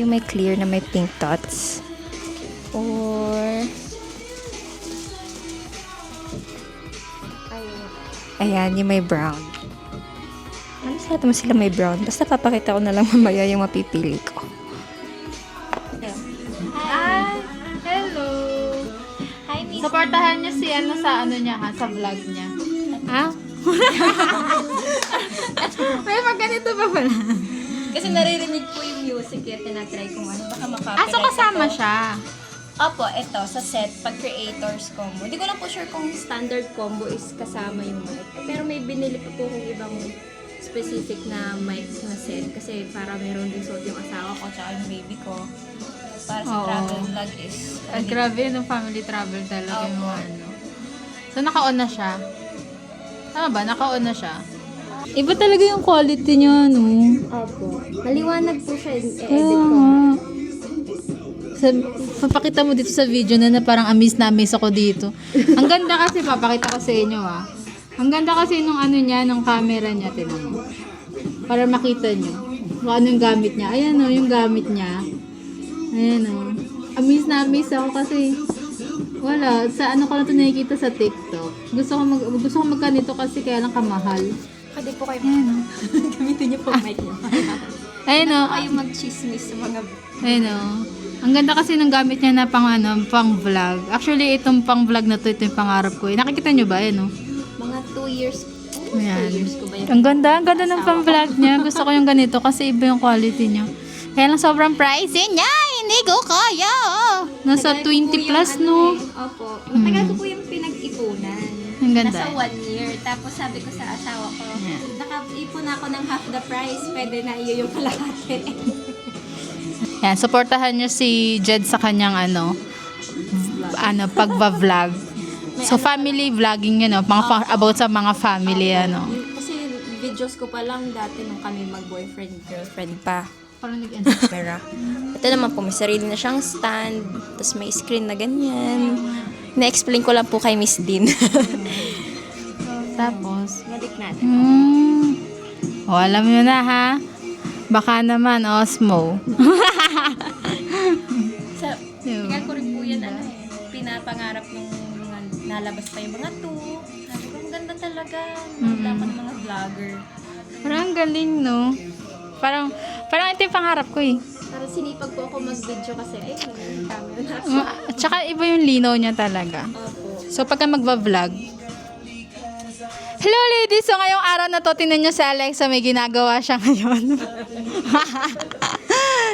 yung may clear na may pink dots. Or ayan, yung may brown. Alas natin mo sila may brown. Basta papakita ko na lang mamaya yung mapipili ko. Hi! Hello! Hi, Miss. Supportahan niyo si ano sa ano niya ha, sa vlog niya. Ha? May pag ganito pa pala. Kasi naririnig po yung music kaya tinatry kung ano. Baka makapirate So kasama ako. siya. Opo, ito, sa set, pag creators combo. Hindi ko lang po sure kung standard combo is kasama yung mic. Pero may binili pa po kung ibang specific na mic na set. Kasi para meron din suot yung asawa ko tsaka yung baby ko. Para sa Oo. travel vlog is... Grabe yung family travel talaga yung Opo. ano. So naka-on na siya. Tama ba? Naka-on na siya. Iba talaga yung quality niya, no? Opo. Maliwanag po siya i-edit Kaya ko. nga. Papakita mo dito sa video na parang amaze na amaze ako dito. Ang ganda kasi, papakita ko sa inyo Ang ganda kasi nung ano niya, nung camera niya, tinan mo. Para makita niyo kung ano yung gamit niya. Ayan o, yung gamit niya. Ayan o. Amaze na amaze ako kasi wala, sa ano ko na ito nakikita sa TikTok. Gusto ko magkanito kasi kaya lang kamahal. Hindi po kayo Ayan o. gamitin niyo po mic niyo. Ayan o. Kayo mag-chismis sa mga... Ayan o. Ang ganda kasi ng gamit niya na pang ano, pang vlog. Actually, itong pang vlog na to, ito yung pangarap ko. Nakikita niyo ba? Ayan o. Mga 2 years. Ayan. 2 years ko ba yun? Ang ganda ng pang vlog niya. Gusto ko yung ganito kasi iba yung quality niya. Kaya lang sobrang pricey niya. Hindi ko kaya. Nasa Tagal ko 20 po yung plus, ano no? Opo. Matagal ko po yung pinag-ipunan. Ang ganda. Nasa 1 year. Tapos sabi ko sa asawa ko, nakaipon ako ng half the price. Pwede na iyo yung kalahati. Yan, supportahan niyo si Jed sa kanyang pagba-vlog. So, family vlogging yun, about sa mga family, Kasi videos ko pa lang dati nung kami mag-boyfriend, girlfriend pa. Parang Pero, ito naman po, may sarili na siyang stand. Tapos may screen na ganyan. Na-explain ko lang po kay Miss Dean. Tapos, Balik natin. alam mo na ha. Baka naman, Osmo. Sa, tingnan ko rin po yan, pinapangarap nung mga nalabas pa yung mga two. Sabi ko, ang ganda talaga. Maganda pa ng mga vlogger. Parang ang galing, no? Parang ito yung pangarap ko eh. Parang sinipag po ako mag-video kasi, ay, may camera na ako. Tsaka iba yung linaw niya talaga. Opo. So, pagka magva-vlog, hello ladies! So, ngayong araw na to, tinan nyo si Alexa, may ginagawa siya ngayon.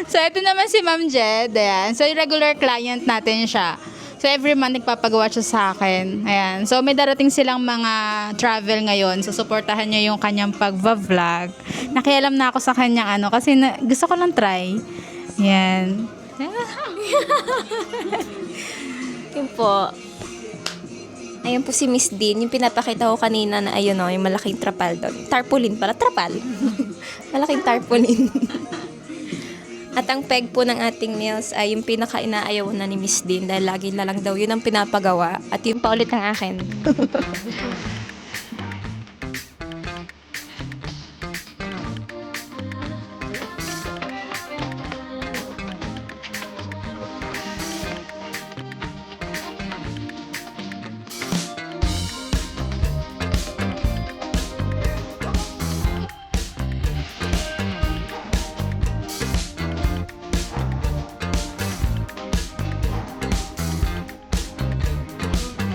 So, ito naman si Ma'am Jed. Ayan. So, yung regular client natin siya. So, every month nagpapagawa siya sa akin. Ayan. So, may darating silang mga travel ngayon. So, supportahan niya yung kanyang pagva-vlog. Nakialam na ako sa kanyang kasi gusto ko lang try. Ayan. Yun po. Ayun po si Miss Dean. Yung pinapakita ko kanina na ayun o, yung malaking trapal doon. Tarpaulin pala. Trapal. Malaking tarpaulin. At ang peg po ng ating nails ay yung pinaka-inaayaw na ni Miss Dean dahil lagi na lang daw yun ang pinapagawa. At yung paulit ng akin.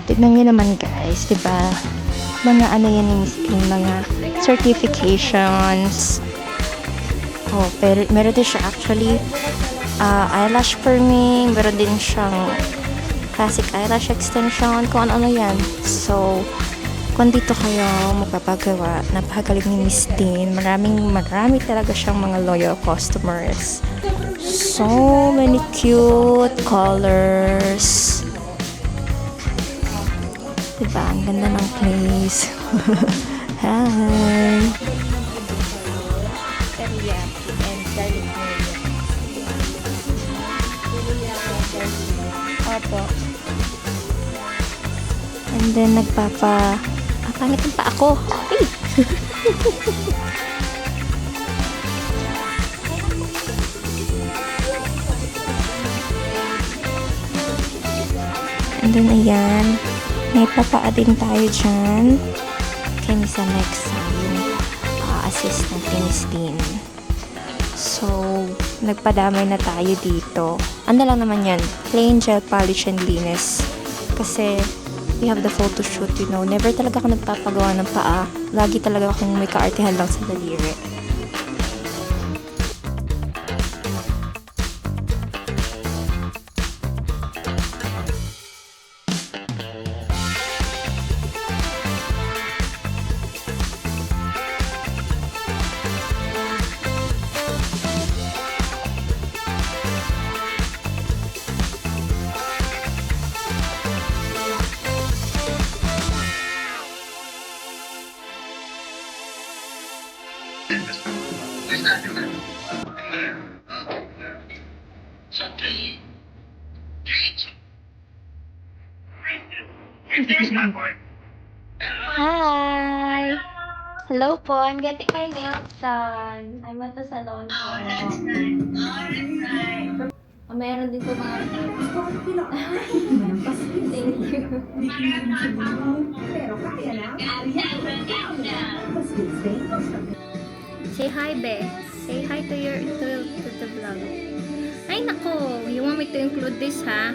Tignan nyo naman guys, diba? Mga yan ni Miss Dean, mga certifications. Oh, pero meron din siya actually eyelash firming, meron din siyang classic eyelash extension, kung ano yan. So, kung dito kayo magpapagawa, napakagaling ni Miss Dean. Marami talaga siyang mga loyal customers. So many cute colors. Diba? Ang ganda ng place. Hi! Teriyaki and garlic mayo. Opo. And then, pangit ang pa ako. Hey! And then, ayan. May papaa din tayo dyan. Kay Miss Alexa, yung assistant ni Miss Dean. So, nagpadamay na tayo dito. Ano lang naman yan? Plain gel polish and linis. Kasi, we have the photo shoot, you know. Never talaga ako nagpapagawa ng paa. Lagi talaga akong may kaartihan lang sa daliri. Hi! Hello po, I'm getting my nails done. I'm at the salon po. Meron din po mga... Thank you. Say hi, Be. Say hi to the vlog. Ay, nako! You want me to include this, ha?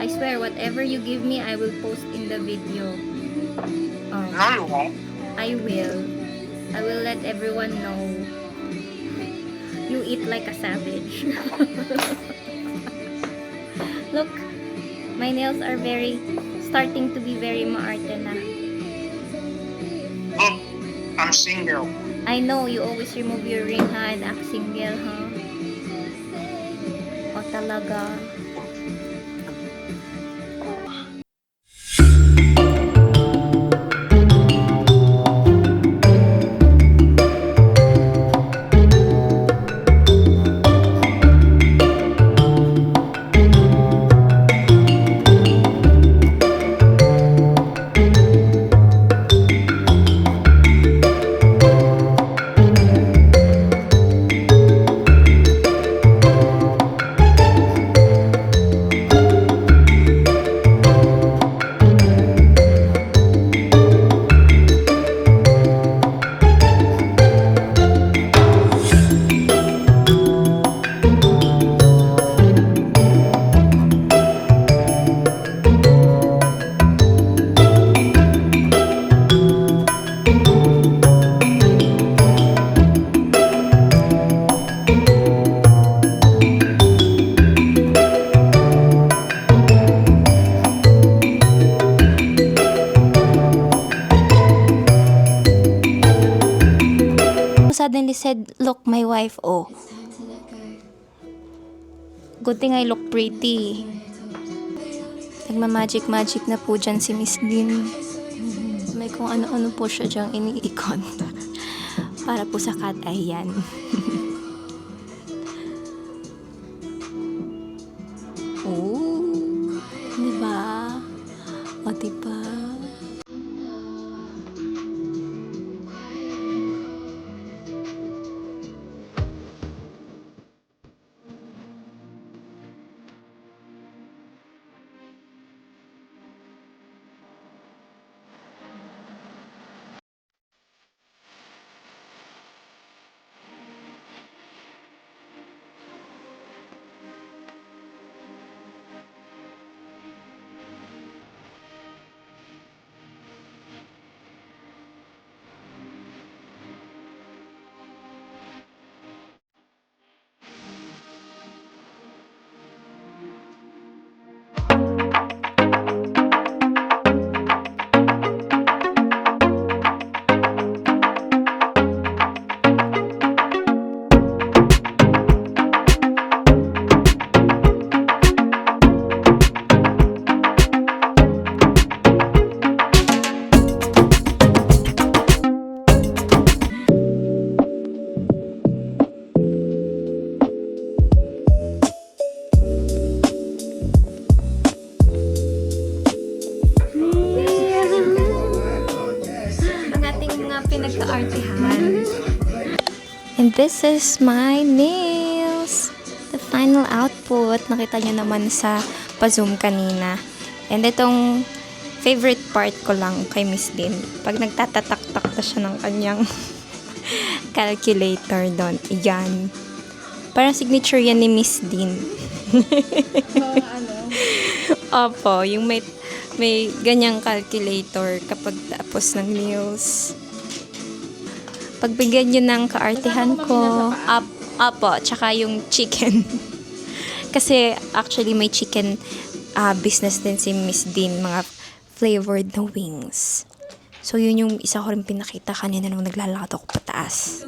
I swear, whatever you give me, I will post in the video. Oh. No, you won't. I will. I will let everyone know. You eat like a savage. Look, my nails are starting to be very maarte na. Look, I'm single. I know, you always remove your ring, ha, and act single, ha? O talaga. Suddenly said, look, my wife, oh. Good thing I look pretty. Nagma-magic na po dyan si Miss Dean. May kung ano-ano po siya dyang iniikon. Para po sa cat eye yan. Oh, diba? O, diba? pinagka-artihan. And this is my nails. The final output. Nakita nyo naman sa pa-zoom kanina. And itong favorite part ko lang kay Miss Din, pag nagtatatak-tak na siya ng kanyang calculator doon. Yan. Parang signature yan ni Miss Din. Opo, yung may ganyang calculator kapag tapos ng meals. Pagbigyan nyo ng kaartihan ko, opo, tsaka yung chicken. Kasi actually may chicken business din si Miss Din, mga flavored na wings. So, yun yung isa ko rin pinakita kanina nung naglalakad ako pataas.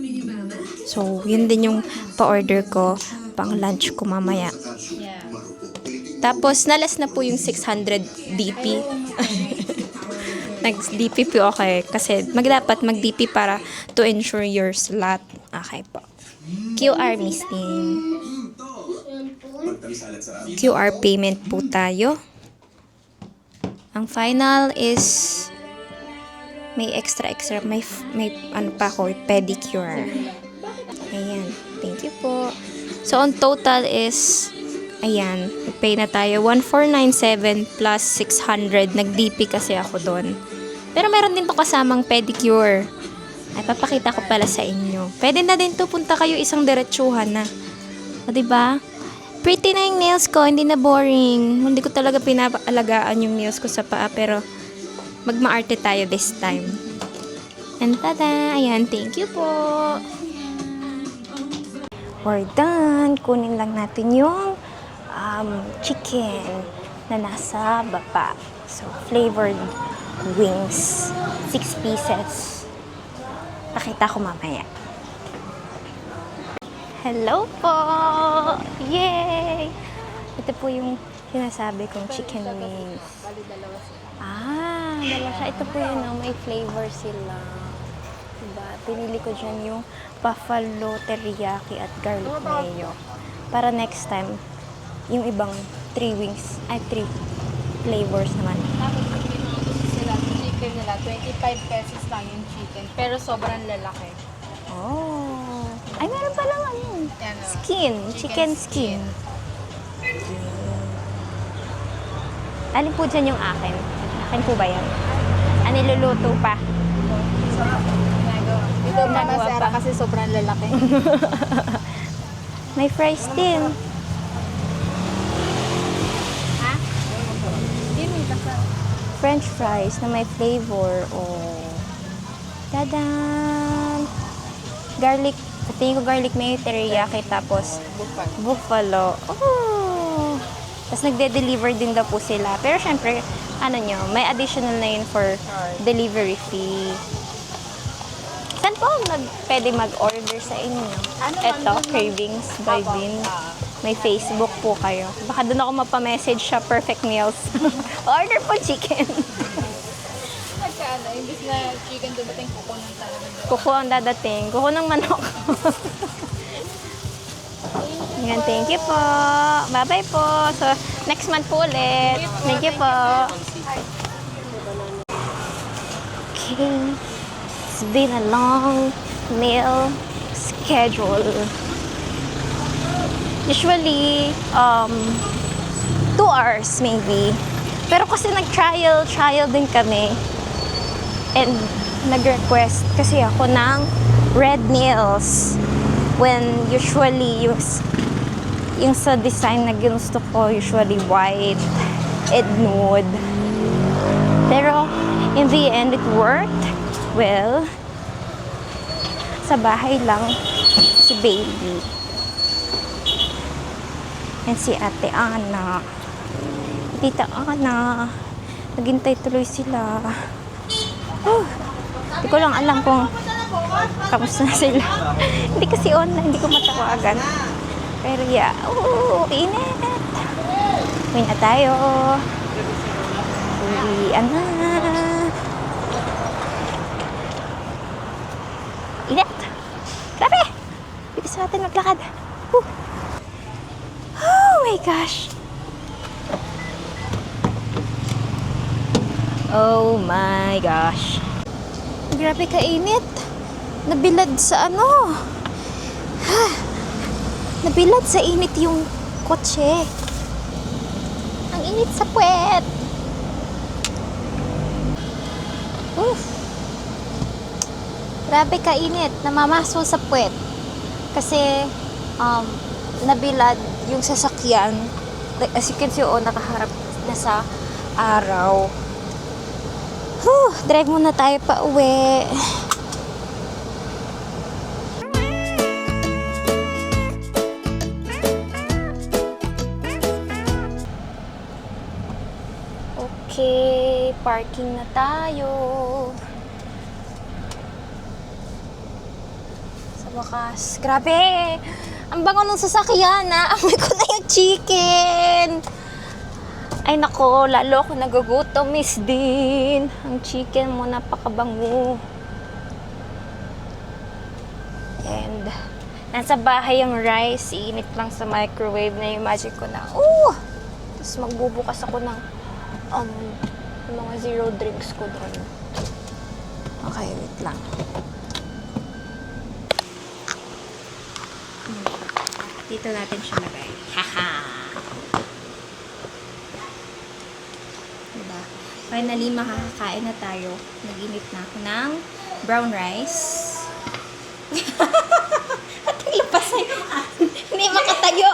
So, yun din yung pa-order ko pang lunch ko mamaya. Yeah. Tapos, nalas na po yung 600 DP. Nag-DP po okay. Kasi, dapat mag-DP para to ensure your slot. Okay po. QR, Miss Din. QR payment po tayo. Ang final is may extra may ano pa ako, pedicure. Ayan, thank you po. So on total is ayan, pay na tayo 1497 plus 600. Nag-DP kasi ako doon. Pero meron din to kasamang pedicure. Ay papakita ko pala sa inyo. Pwede na din to, punta kayo isang diretsuhan na. O diba? Pretty na yung nails ko, hindi na boring. Hindi ko talaga pinapaalagaan yung nails ko sa paa, pero magmaarte tayo this time. And tada! Ayan, thank you po! We're done! Kunin lang natin yung chicken na nasa baba. So, flavored wings. 6 pieces. Pakita ko mamaya. Hello po! Yay! Ito po yung sinasabi kong chicken wings. Dalawa siya. Ito po yun, may flavor sila. Diba? Pinili ko dyan yung buffalo teriyaki at garlic mayo. Para next time, yung ibang 3 flavors naman. Tapos sila, chicken nila, 25 pesos lang yung chicken. Pero sobrang lalaki. Oh. Ay, meron pa lang ano. Yan, o. Skin. Chicken skin. Alin po dyan yung akin? Akin po ba yan? Niluluto pa. Ito pa na Sarah kasi sobrang lalaki. May fries din. Ha? Hindi kasi. French fries na may flavor. Oh. Tadaan! Garlic. Tingin ko garlic mayo teriyaki tapos buffalo. Oh! Tapos nagde-deliver din daw po sila. Pero syempre, may additional na yun for delivery fee. Saan po pwede mag-order sa inyo? Eto, Cravings by Vin. May Facebook po kayo. Baka doon ako mapamessage sa Perfect Meals. Order po chicken. Imbis na chicken dumating, kuko ng talaga. Kuko ang dadating. Kuko ng manok. Yan, thank you po. Bye-bye po. So, next month po ulit. Thank you po. Okay. It's been a long meal schedule. Usually, 2 hours maybe. Pero kasi nag-trial din kami. And nag-request kasi ako ng red nails. When usually yung sa design na ginusto ko, usually white and nude. Pero in the end, it worked well. Sa bahay lang si baby and si ate Ana, tita Ana, naghintay tuloy sila. Hindi ko lang alam kung kamusta na sila. Hindi kasi online, hindi ko matawagan. Pero yeah, init. Uwi na tayo. Uwian na. Init. Grabe. Bilis natin maglakad. Oh my gosh. Oh my gosh. Grabe kainit. Nabilad sa nabilad sa init yung kotse. Ang init sa puwet. Grabe kainit. Namamaso sa puwet. Kasi, nabilad yung sasakyan. Like, as you can see, nakaharap na sa araw. Drive muna tayo pa uwi. Okay, parking na tayo. Sa wakas. Grabe! Ang bango ng sasakyan, ha? Amoy ko na yung chicken! Ay nako, lalo ako nagugutom, Miss Dean. Ang chicken mo napakabango. And, nasa bahay yung rice. Iinit lang sa microwave na imagine ko na. Tapos magbubukas ako ng yung mga zero drinks ko doon. Okay, wait lang. Dito natin siya lagay. Haha! Diba? Finally, makakakain na tayo. Nag-init na ako ng brown rice. At lapas ay hindi makatayo.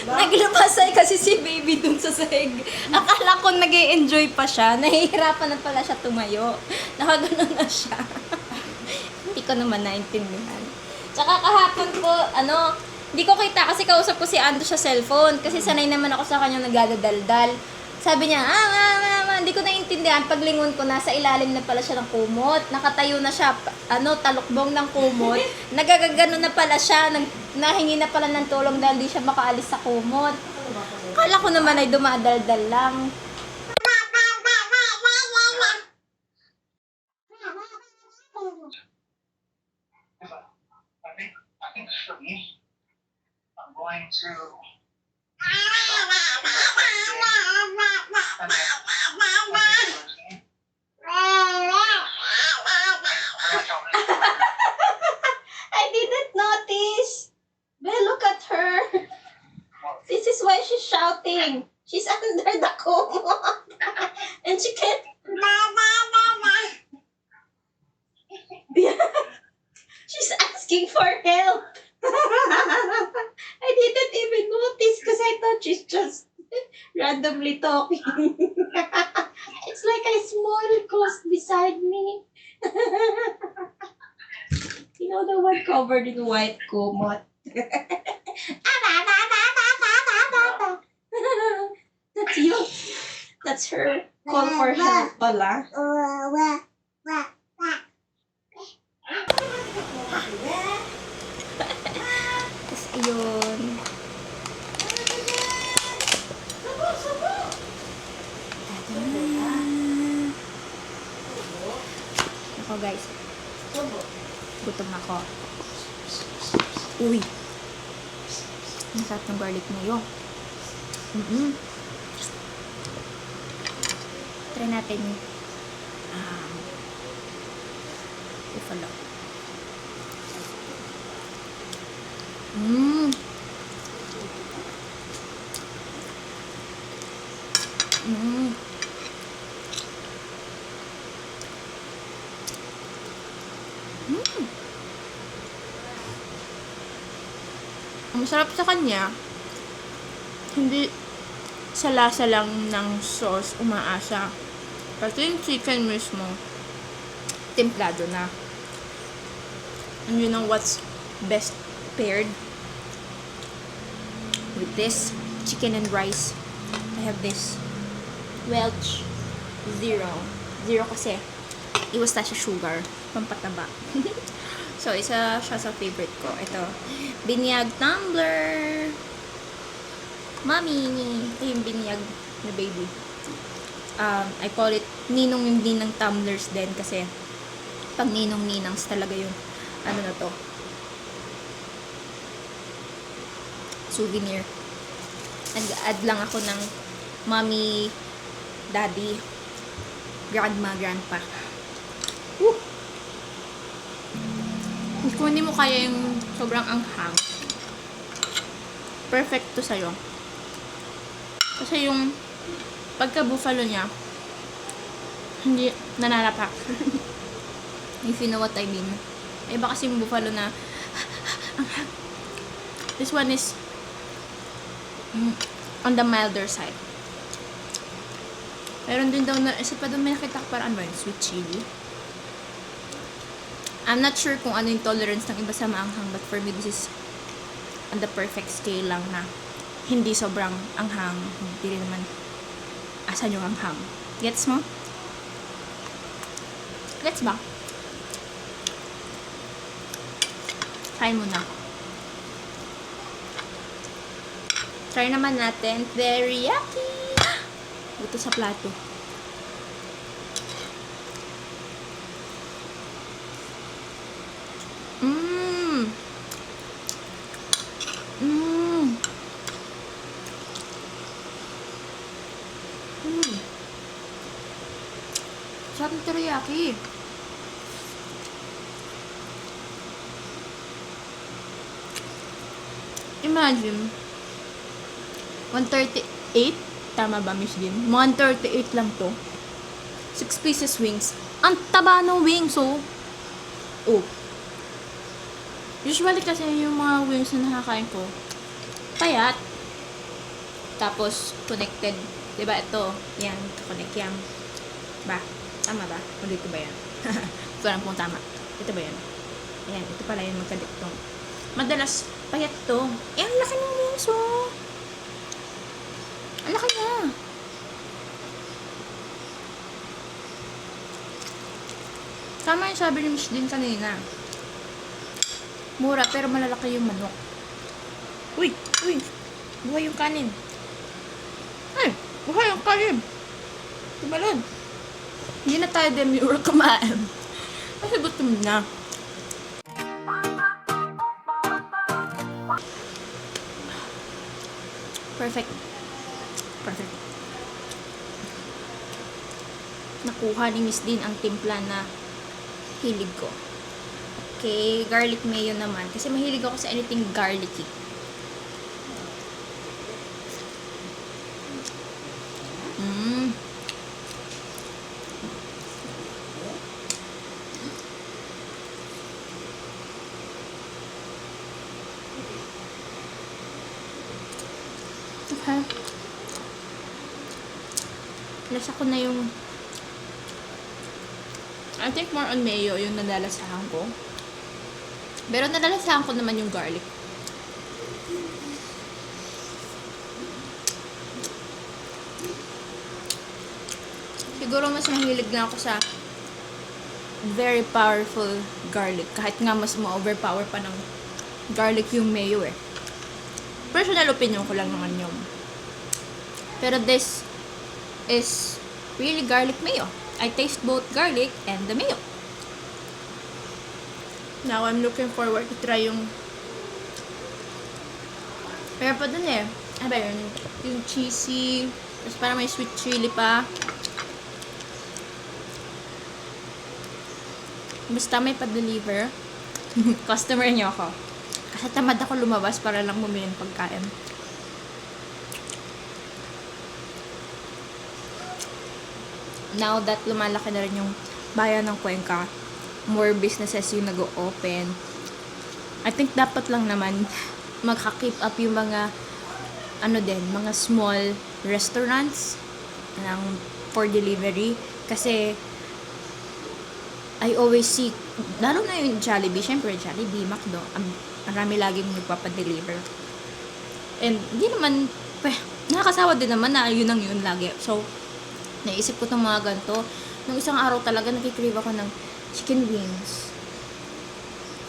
Naglupasay kasi si baby dun sa sahig. Akala ko nag-e-enjoy pa siya. Nahihirapan na pala siya tumayo. Nakaganon na siya. Hindi ko naman naintindihan. Tsaka kahapon ko, hindi ko kita kasi kausap ko si Ando sa cellphone. Kasi sanay naman ako sa kanya nagdadaldal. Sabi niya, hindi ko naintindihan. Paglingon ko, nasa ilalim na pala siya ng kumot. Nakatayo na siya, talukbong ng kumot. Nagagagano na pala siya. Nahingi na pala ng tulong dahil di siya makaalis sa kumot. Kala ko naman ay dumadaldal lang. I think for me, I'm going to. I didn't notice. Well, look at her. This is why she's shouting. She's under the kumot. And she can't. She's asking for help. I didn't even notice because I thought she's just randomly talking. It's like a small ghost beside me. You know the one covered in white kumot. That's you. That's her call for help pala. Tapos ayun. Ako guys. Gutom ako. Uy. Ang sarap ng garlic mayo. Try natin buffalo. Ang masarap sa kanya, hindi sa lasa lang ng sauce umaasa. Pati yung chicken mismo, templado na. And you know what's best paired with this chicken and rice? I have this Welch Zero. Zero kasi iwas na siya sugar, pampataba. So, isa siya sa favorite ko. Ito, binyag tumbler. Mami, ito yung binyag na baby. I call it ninong yung ninang tumblers din kasi pag ninong-ninangs talaga yung na to. Souvenir. Nag-add lang ako ng mommy, daddy, grandma, grandpa. Woo! Kung hindi mo kaya yung sobrang anghang, perfect to sa'yo. Kasi yung Pagka buffalo niya, hindi nananapak. If you know what I mean. Iba kasi yung buffalo na this one is on the milder side. Meron din daw na, isa pa doon may nakita ko parang ano yun, sweet chili. I'm not sure kung ano yung tolerance ng iba sa maanghang, but for me, this is on the perfect scale lang na hindi sobrang anghang, hindi rin naman asan yung anghang. Gets mo? Gets ba? Kain muna. Try naman natin. Teriyaki! Ito sa plato. Mmm! Mmm! Mmm! Sarap ng teriyaki. Imagine, 138? Tama ba, Miss Jean? 138 lang to. 6 pieces wings. Ang taba ng wings, oh. Oh. Usually kasi yung mga wings na nakakain ko, payat. Tapos, connected. Diba ito? Yan. Connect yan. Ba? Tama ba? O dito ba yan? Ito lang kung tama. Ito ba yan? Ayan. Ito pala yung magkadiktong. Madalas, payat to. Eh, ang laki ng wings, oh. Ang laki niya. Tama yung sabi ni Miss din kanina. Mura, pero malalaki yung manok. Uy! Uy! Buhay yung kanin. Ay! Buhay yung kanin! Tumalon. Hindi na tayo demure kumain. Kasi gutom na. Perfect. Perfect. Nakuha ni Miss Din ang timpla na hilig ko. Okay, garlic mayo naman. Kasi mahilig ako sa anything garlicky. Mmm. Okay. Lasa ko na yung I think more on mayo yung nadalasahan ko. Pero nadalasahan ko naman yung garlic. Siguro mas mahilig na ako sa very powerful garlic. Kahit nga mas ma-overpower pa ng garlic yung mayo eh. Personal opinion ko lang naman yun. Pero this is really garlic mayo. I taste both garlic and the mayo. Now, I'm looking forward to try yung pero pa dun eh. Ano ba yun? Yung cheesy. Tapos parang may sweet chili pa. Basta may pa-deliver. Customer niyo ako. Kasi tamad ako lumabas para lang bumili ng pagkain. Now that lumalaki na rin yung bayan ng Cuenca, more businesses yung nag-open. I think dapat lang naman magka-keep up yung mga mga small restaurants for delivery. Kasi I always see, lalo na yung Jollibee, syempre Jollibee, McDo, marami laging nagpapadeliver. And hindi naman, nakakasawa din naman na yun ang yun lagi. So, naisip ko itong mga ganito. Nung isang araw talaga, nakikrave ako ng chicken wings.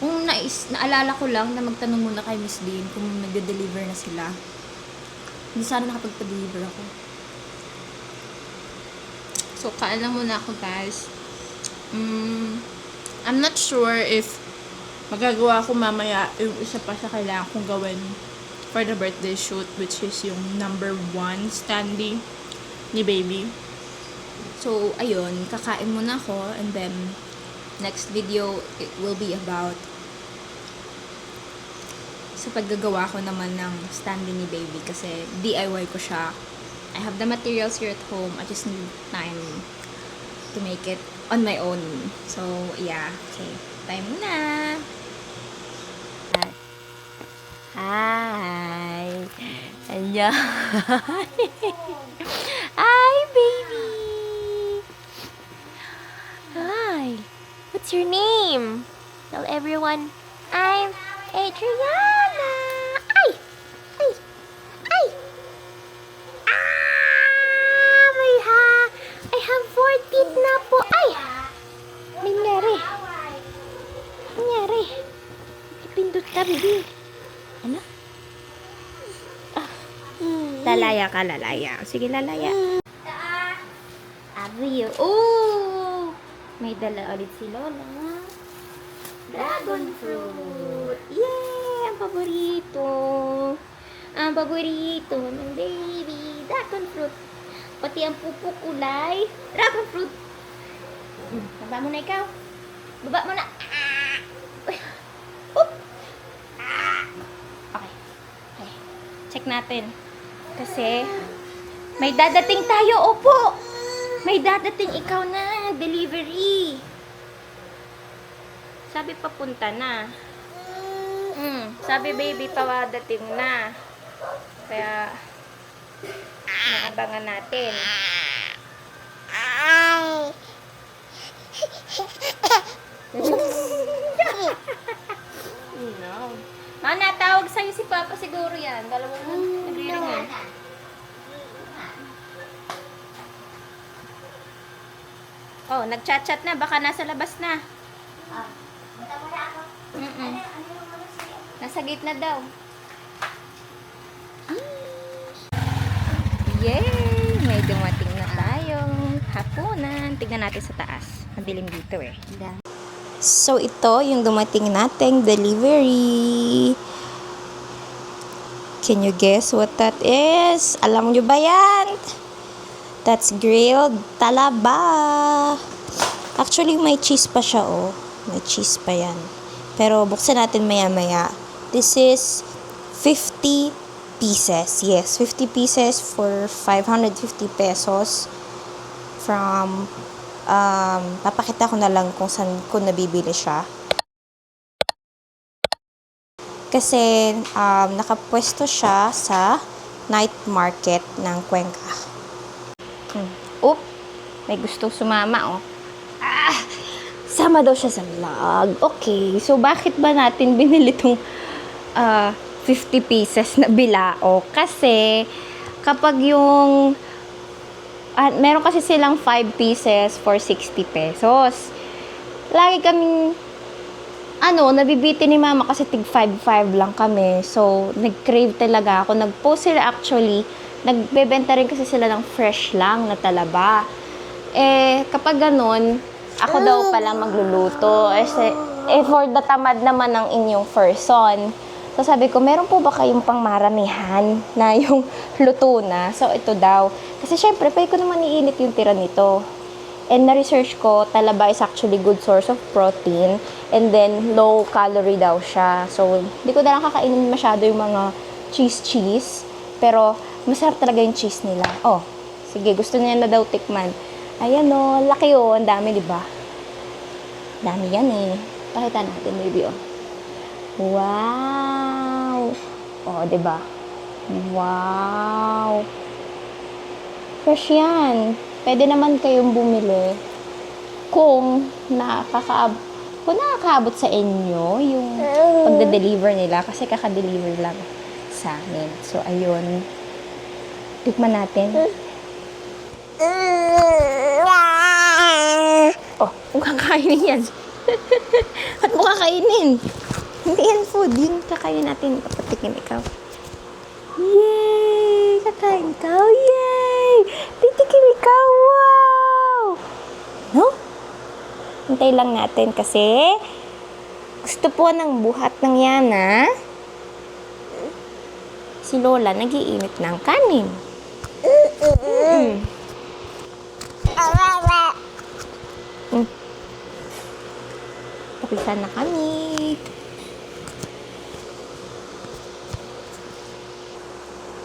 Kung naalala ko lang na magtanong muna kay Miss Dean kung nagde-deliver na sila. Hindi sana nakapagpa-deliver ako. So, kain lang muna ako, guys. I'm not sure if magagawa ko mamaya yung isa pa sa kailangan kong gawin for the birthday shoot, which is yung number 1 standee ni baby. So, ayun, kakain muna ako, and then next video, it will be about sa paggagawa ko naman ng standee ni baby, kasi DIY ko siya. I have the materials here at home. I just need time to make it on my own. So, yeah. Okay. Time na. Hi. Anyan. Hi, baby. Hi. What's your name? Tell everyone, I'm Adriana. Ay! Ay! Ay! I have 4 teeth na po. Ay! Nangyari. Nangyari. Ipindot ka, baby. Ano? Lalaya ka, lalaya. Sige, lalaya. Abiyo. Oh! May dala ulit si Lola. Dragon fruit. Yay! Ang paborito. Ang paborito ng baby. Dragon fruit. Pati ang pupo kulay. Dragon fruit. Baba mo na ikaw. Baba mo na. Oop! Okay. Okay. Check natin. Kasi, may dadating tayo. Opo! May dadating ikaw na. Delivery. Sabi papunta na. Sabi baby pawadating na. Kaya, naabangan natin. No. Natawag sa'yo si Papa siguro yan. Dalawang nagriringan. Oh, nagchat-chat na. Baka nasa labas na. Nasa gate na daw. Yay! May dumating na tayong hapunan. Tignan natin sa taas. Madilim dito eh. So, ito yung dumating nating delivery. Can you guess what that is? Alam nyo ba yan? That's grilled talaba. Actually, may cheese pa siya, oh. May cheese pa yan. Pero, buksan natin maya-maya. This is 50 pieces. Yes, 50 pieces for 550 pesos. From papakita ko na lang kung saan ko nabibili siya. Kasi nakapwesto siya sa night market ng Cuenca. Oop! May gusto sumama, oh. Sama daw siya sa vlog. Okay, so bakit ba natin binili itong 50 pieces na bilao? Kasi kapag yung meron kasi silang 5 pieces for 60 pesos. Lagi kaming nabibitin ni mama kasi tig 5.5 lang kami. So, nag-crave talaga ako. Nag-post sila actually. Nagbebenta rin kasi sila ng fresh lang na talaba. Kapag ganun, ako daw palang magluluto. For the tamad naman ng inyong person. So, sabi ko, meron po ba kayong pangmaramihan na yung luto na? So, ito daw. Kasi, syempre, pwede ko naman iinit yung tira nito. And na-research ko, talaba is actually good source of protein. And then, low calorie daw siya. So, hindi ko na lang kakainin masyado yung mga cheese. Pero, masarap talaga yung cheese nila. Oh, sige, gusto niya na daw tikman. Ayan o, laki o. Ang dami, di ba? Dami yan eh. Pakita natin, baby, oh. Wow! Oh, di ba? Wow! Fresh yan. Pwede naman kayong bumili kung nakakaabot sa inyo yung pagde-deliver nila kasi kaka-deliver lang sa amin. So, ayun. Tikman natin. Oh, kung kakainin yan. Ba't mo kakainin? Hindi yan food. Yung kakainin natin. Papatikin ikaw. Yay! Kakain ikaw. Yay! Titikim ikaw. Wow! No? Hintay lang natin kasi gusto po ng buhat ng Yana. Si Lola nag-iinit ng kanin. Tapisa na kami.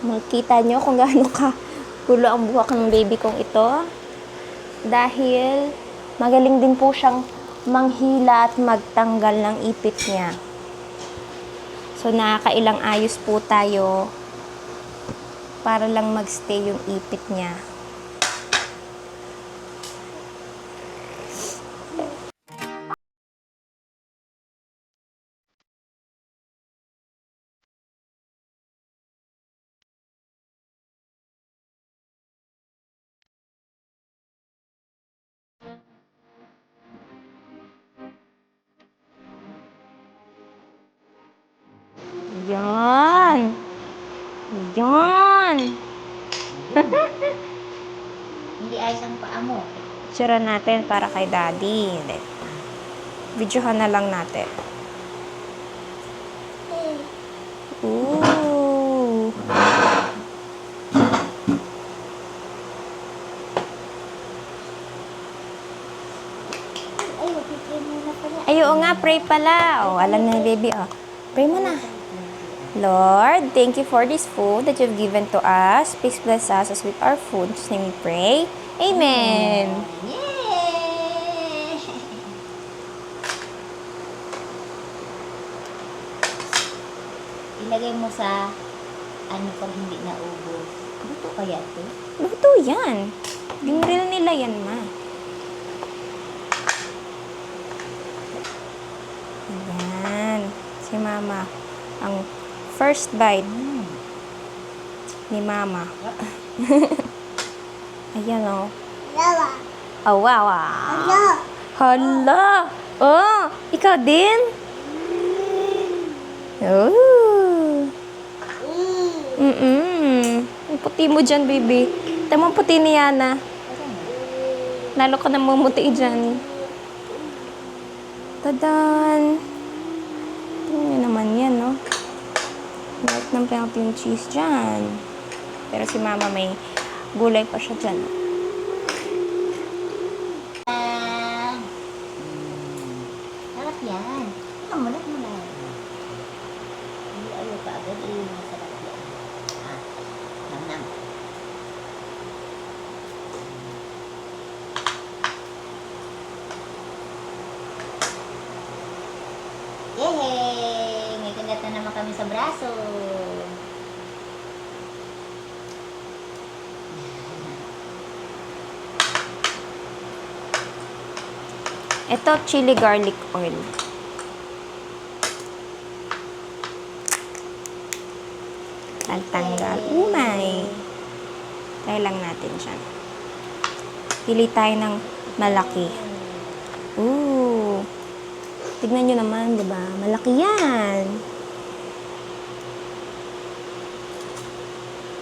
Makikita nyo kung gaano ka Gulo ang buhok ng baby kong ito. Dahil magaling din po siyang manghila at magtanggal ng ipit niya. So, nakakailang ayos po tayo para lang magstay yung ipit niya. Yan. Yan. Hindi ayos ang paa mo. Tsura natin para kay daddy. Videohan na lang natin. Ooh. Ay, pipray muna pala. Ay, oo nga, pray pala. Oh, alam na ni baby, oh. Pray mo na. Lord, thank you for this food that you've given to us. Please bless us as with our food. In Jesus' name we pray. Amen. Yay! Ilagay mo sa ano pag hindi naubos. Luto kaya ito? Luto yan. Dinril nila yan, ma. Ayan. Si mama. Ang first bite ni mama. Ayan, oh. Oh, wow, wow. Hala! Oh, ikaw din? Oh. Ang puti mo dyan, baby. Tama ang puti ni Yana. Lalo ka namumuti dyan. Tadan! Tingnan naman yan, no? Lahat ng pinapin yung cheese dyan. Pero si mama may gulay pa siya dyan. Sarap yan. Kamulat mo na. Hindi ayaw ka agad. Masarap yan. Nam-nam. Yay! May kagat na naman kami sa braso. Ito, chili garlic oil. Tanggal. Umay. Try lang natin siya. Pili tayo ng malaki. Ooh. Tignan nyo naman, di ba? Malaki yan.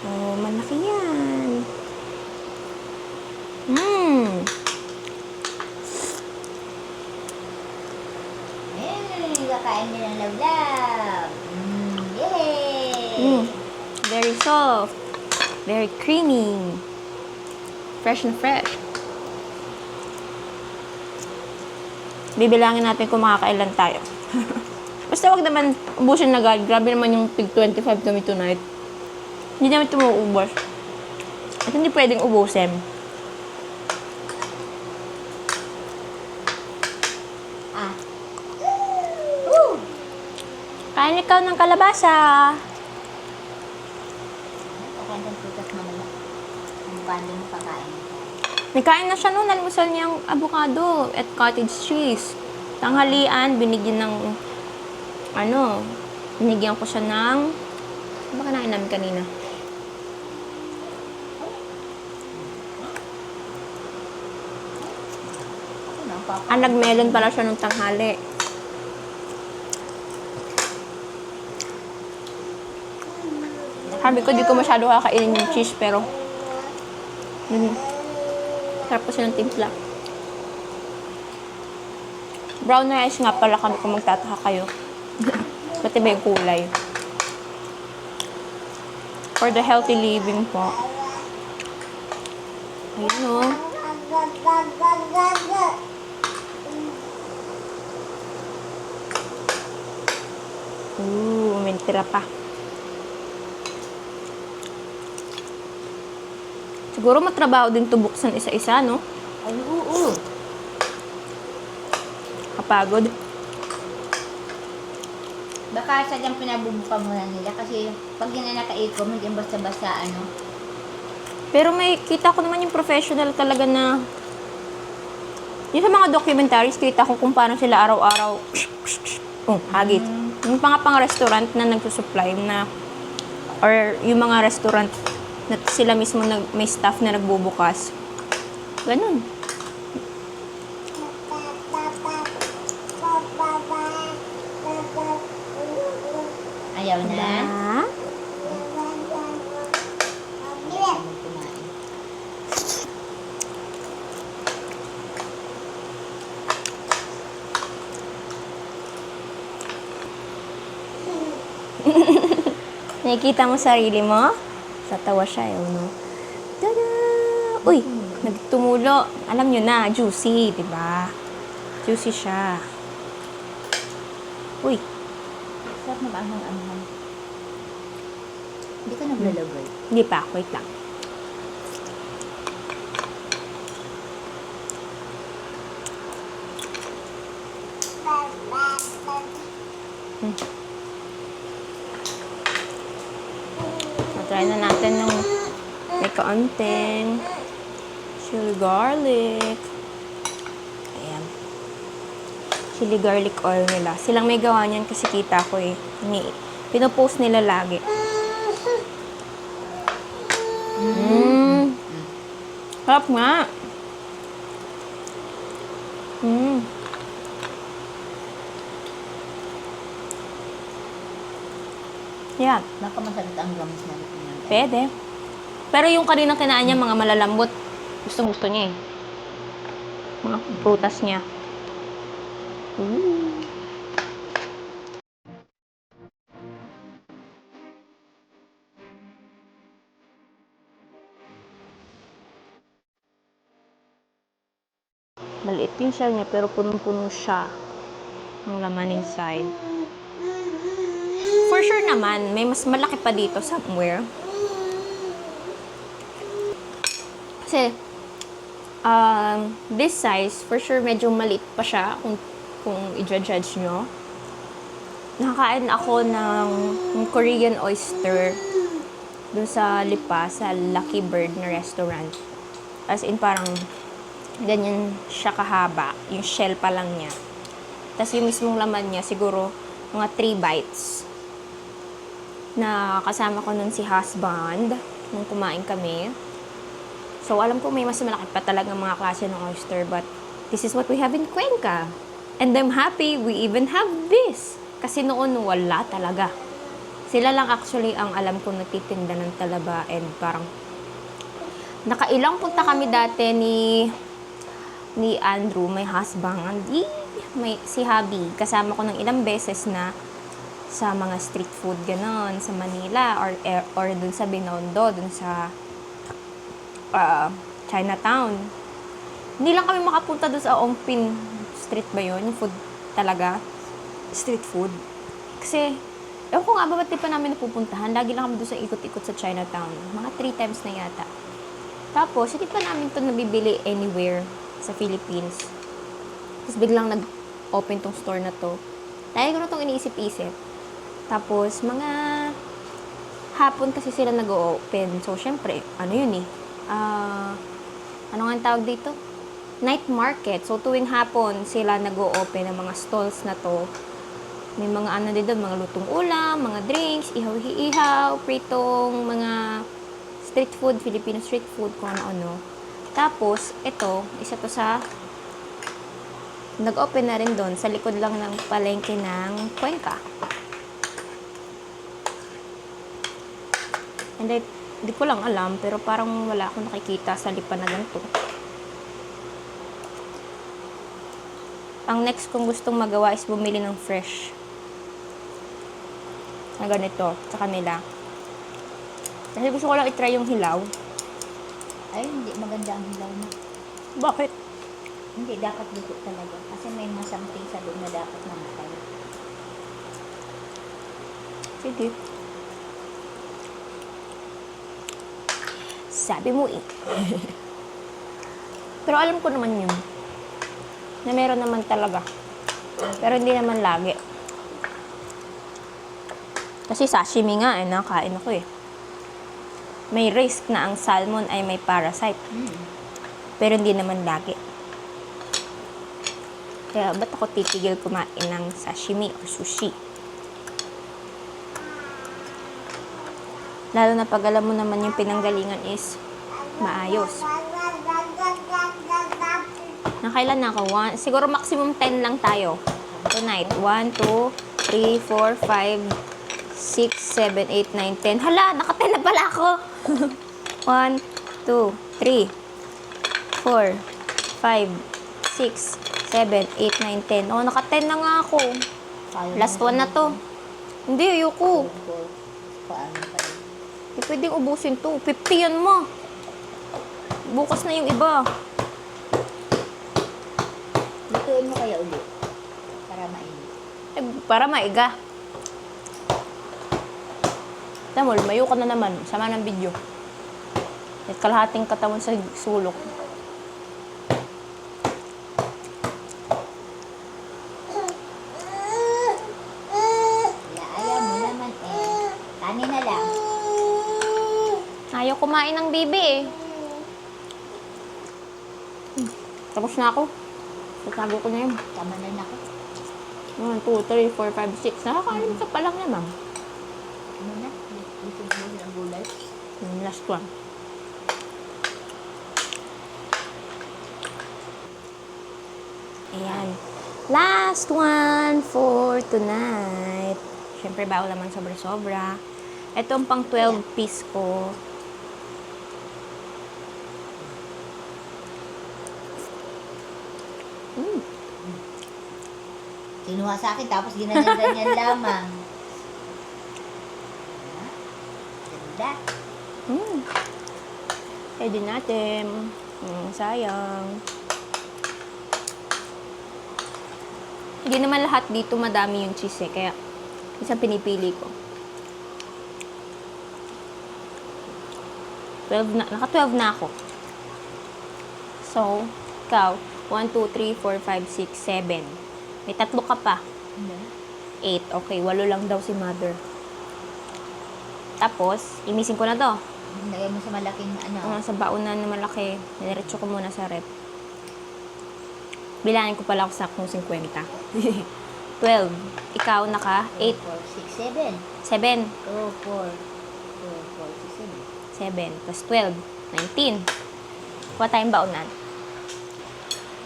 Oh, malaki yan. Kakain din ng lawlaw. Yay! Very soft. Very creamy. Fresh and fresh. Bibilangin natin kung makakailan tayo. Basta wag naman ubusin na agad. Grabe naman yung tig 25 kami tonight. Hindi naman ito mauubos. At hindi pwedeng ubusin. Kain ikaw ng kalabasa. Kakain ng putas mamaya. Ang pandi mo kakain. Nakain na siya noon. Almusal niyang avocado at cottage cheese. Tanghalian, binigyan ng binigyan ko siya ng ano ba kinain namin kanina? Nagmelon pala siya nung tanghali. Sabi ko, di ko masyado kakainin yung cheese, pero sarap kasi ng timpla. Brown rice nga pala kami kung magtataka kayo. Pati ba yung kulay? For the healthy living po. Ayun o. May tira pa. Siguro matrabaho din to buksan isa-isa, no? Ay, oo. Kapagod. Baka sadyang pinabubuka muna nila kasi pag yun na naka-eco, hindi yan basta-basta ano. Pero may kita ko naman yung professional talaga na yung sa mga documentaries, kita ko kung paano sila araw-araw hagit. Yung mga pang-restaurant na nagsusupply na or yung mga restaurant na sila mismo may staff na nagbubukas. Ganun. Ayaw na. Ah? Kumain. Nakikita mo sarili mo? Tatawa siya, yun, no? Tada! Uy! Nagtumulo. Alam nyo na, juicy, di ba? Juicy siya. Uy! Sarap na anghang-anghang. Hindi ka naglalagay. Hindi pa, wait lang. Try na natin ng may kaunting chili garlic. Ayan. Chili garlic oil nila. Silang may gawa niyan kasi kita ko eh. Pinopost nila lagi. Sarap nga. Yeah. Baka masakit ang gums na rin. Pwede. Pero yung kaninang kinain niya, mga malalambot. Gustong-gusto niya eh. Mga prutas niya. Maliit yung shell niya, pero punong-puno siya ng laman inside. For sure naman, may mas malaki pa dito somewhere. Kasi, this size, for sure medyo maliit pa siya kung i-judge nyo. Nakakain ako ng Korean oyster dun sa Lipa, sa Lucky Bird na restaurant. As in, parang ganyan siya kahaba. Yung shell pa lang niya. Tapos yung mismong laman niya, siguro mga 3 bites. Na kasama ko nun si husband nung kumain kami. So, alam ko may mas malaki pa talaga mga klase ng oyster, but this is what we have in Cuenca. And I'm happy we even have this. Kasi noon wala talaga. Sila lang actually ang alam ko nagtitinda ng talaba, and parang nakailang punta kami dati ni Andrew, my husband, si Habi. Kasama ko ng ilang beses na sa mga street food ganon sa Manila or dun sa Binondo, dun sa Chinatown. Hindi lang kami makapunta dun sa Ongpin Street ba yun? Yung food talaga. Street food. Kasi, ewan ko nga ba ba't di pa namin napupuntahan? Lagi lang kami dun sa ikot-ikot sa Chinatown. Mga 3 times na yata. Tapos, hindi pa namin to nabibili anywhere sa Philippines. Tapos, biglang nag-open tong store na to. Lagi ko na tong iniisip-isip. Tapos, mga hapon kasi sila nag-open. So, syempre, ano yun eh? Ano nga ang tawag dito? Night market. So, tuwing hapon, sila nag-open ng mga stalls na to. May mga ano dito, mga lutong ulam, mga drinks, ihaw-ihaw, pritong, mga street food, Filipino street food, kung ano-ano. Tapos, ito, isa to sa nag-open na rin doon sa likod lang ng palengke ng Cuenca. And di ko lang alam, pero parang wala akong nakikita sa Lipa na ganito. Ang next kong gustong magawa is bumili ng fresh na ganito sa kanila. Kasi gusto ko lang itry yung hilaw. Ay, hindi maganda ang hilaw na. Bakit? Hindi, dapat luto talaga. Kasi may mga something sa loob na dapat namatay. Sige. Sabi mo eh. Pero alam ko naman yun. Na meron naman talaga. Pero hindi naman lagi. Kasi sashimi nga eh, nakain ako eh. May risk na ang salmon ay may parasite. Pero hindi naman lagi. Kaya ba't ako titigil kumain ng sashimi o sushi? Lalo na pag alam mo naman yung pinanggalingan is maayos. Nakailan na ako? Siguro maximum 10 lang tayo. Tonight. 1, 2, 3, 4, 5, 6, 7, 8, 9, 10. Hala, naka-10 na pala ako. 1, 2, 3, 4, 5, 6, 7, 8, 9, 10. Oh, naka-10 na nga ako. Last one na to. Hindi, ayoko. Paano pa rin? Hindi pwedeng ubusin to. 50 yan mo. Bukas na yung iba. Lutuin mo kaya ulit. Para mainit. Eh, para maiga. Alam mo, lumayo ka na naman. Sama ng video. At kalahating katawan sa sulok. Ayaw mo naman eh. Kanin na lang. Ayaw kumain ng bibi eh. Tapos na ako. Tatago ko na yun. Tama na ako. 1, 2, 3, 4, 5, 6. Nakakain ka pa lang naman. Ano na? Lisod mo ng gulay. Last one. Ayan. Last one for tonight. Siyempre, bawal naman sobra-sobra. Ito ang pang 12 piece ko. Kinuha sa akin tapos ginanyan-ganyan lamang. Ganda. Pwede natin. Sayang. Hindi naman lahat dito madami yung cheese eh. Kaya, isang pinipili ko. 12 na. Naka-12 na ako. So, ikaw, 1, 2, 3, 4, 5, 6, 7. May 3 ka pa. 8. Okay, 8 lang daw si mother. Tapos, imisin ko na to. Lagay mo sa malaking ano. Sa baonan na malaki. Niretso ko muna sa rep. Bilangin ko pala ako saktong 50. 12. Ikaw, naka 8. 4, 6, 7. 7. 2, 4. 4, 6, 7. Plus 12. 19. Kuha tayong baonan.